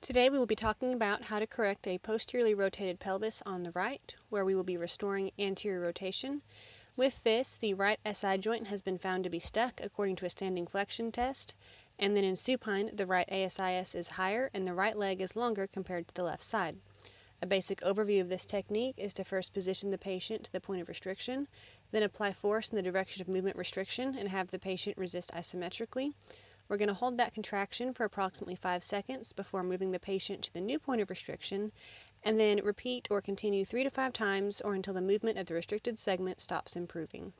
Today we will be talking about how to correct a posteriorly rotated pelvis on the right, where we will be restoring anterior rotation. With this, the right SI joint has been found to be stuck according to a standing flexion test, and then in supine, the right ASIS is higher and the right leg is longer compared to the left side. A basic overview of this technique is to first position the patient to the point of restriction, then apply force in the direction of movement restriction and have the patient resist isometrically. We're going to hold that contraction for approximately 5 seconds before moving the patient to the new point of restriction, and then repeat or continue 3 to 5 times or until the movement of the restricted segment stops improving.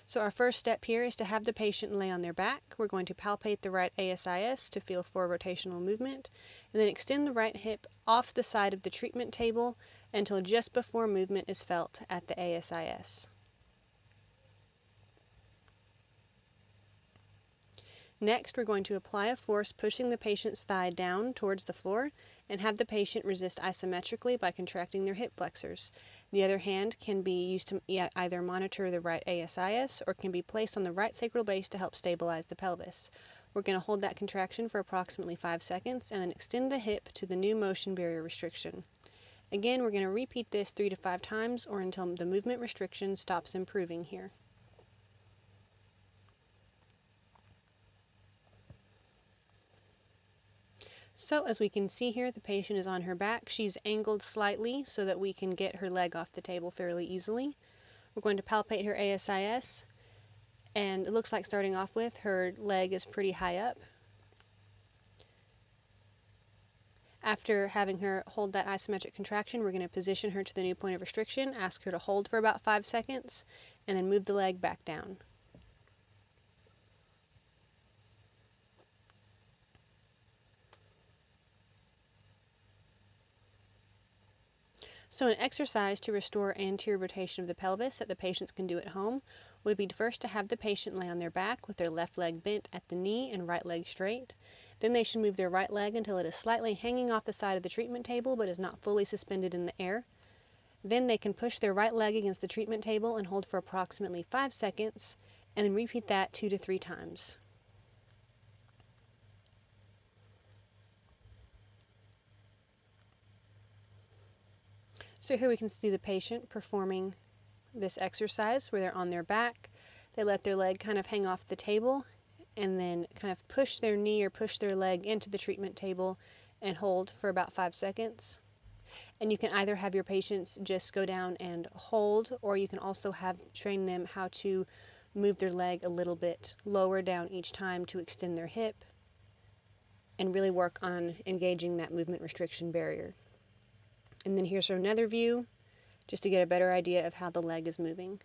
So our first step here is to have the patient lay on their back. We're going to palpate the right ASIS to feel for rotational movement, and then extend the right hip off the side of the treatment table until just before movement is felt at the ASIS. Next, we're going to apply a force pushing the patient's thigh down towards the floor and have the patient resist isometrically by contracting their hip flexors. The other hand can be used to either monitor the right ASIS or can be placed on the right sacral base to help stabilize the pelvis. We're going to hold that contraction for approximately 5 seconds and then extend the hip to the new motion barrier restriction. Again, we're going to repeat this 3 to 5 times or until the movement restriction stops improving here. So as we can see here, the patient is on her back. She's angled slightly so that we can get her leg off the table fairly easily. We're going to palpate her ASIS, and it looks like starting off with, her leg is pretty high up. After having her hold that isometric contraction, we're going to position her to the new point of restriction, ask her to hold for about 5 seconds, and then move the leg back down. So an exercise to restore anterior rotation of the pelvis that the patients can do at home would be first to have the patient lay on their back with their left leg bent at the knee and right leg straight. Then they should move their right leg until it is slightly hanging off the side of the treatment table but is not fully suspended in the air. Then they can push their right leg against the treatment table and hold for approximately 5 seconds, and then repeat that 2 to 3 times. So here we can see the patient performing this exercise where they're on their back. They let their leg kind of hang off the table and then kind of push their knee or push their leg into the treatment table and hold for about 5 seconds. And you can either have your patients just go down and hold, or you can also train them how to move their leg a little bit lower down each time to extend their hip and really work on engaging that movement restriction barrier. And then here's another view just to get a better idea of how the leg is moving.